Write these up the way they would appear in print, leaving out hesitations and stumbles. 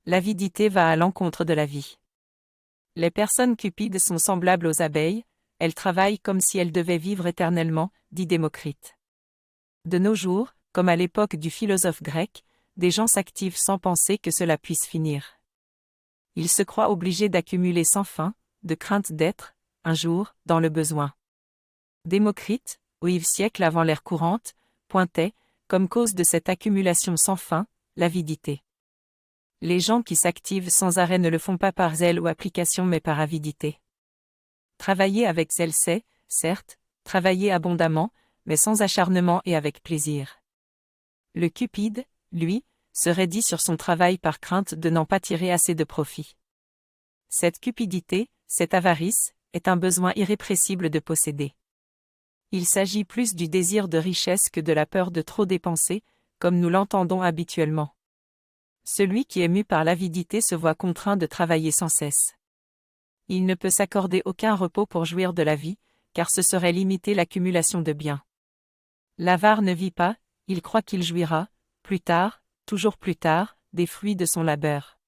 L'avidité va à l'encontre de la vie. Les personnes cupides sont semblables aux abeilles, elles travaillent comme si elles devaient vivre éternellement, dit Démocrite. De nos jours, comme à l'époque du philosophe grec, des gens s'activent sans penser que cela puisse finir. Ils se croient obligés d'accumuler sans fin, de crainte d'être, un jour, dans le besoin. Démocrite, au siècle avant l'ère courante, pointait, comme cause de cette accumulation sans fin, l'avidité. Les gens qui s'activent sans arrêt ne le font pas par zèle ou application mais par avidité. Travailler avec zèle c'est, certes, travailler abondamment, mais sans acharnement et avec plaisir. Le cupide, lui, se raidit sur son travail par crainte de n'en pas tirer assez de profit. Cette cupidité, cette avarice, est un besoin irrépressible de posséder. Il s'agit plus du désir de richesse que de la peur de trop dépenser, comme nous l'entendons habituellement. Celui qui est mu par l'avidité se voit contraint de travailler sans cesse. Il ne peut s'accorder aucun repos pour jouir de la vie, car ce serait limiter l'accumulation de biens. L'avare ne vit pas, il croit qu'il jouira, plus tard, toujours plus tard, des fruits de son labeur.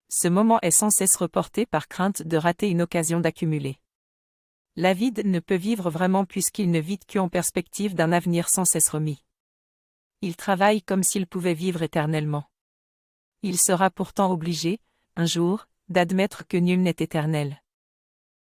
Ce moment est sans cesse reporté par crainte de rater une occasion d'accumuler. L'avide ne peut vivre vraiment puisqu'il ne vit qu'en perspective d'un avenir sans cesse remis. Il travaille comme s'il pouvait vivre éternellement. Il sera pourtant obligé, un jour, d'admettre que nul n'est éternel.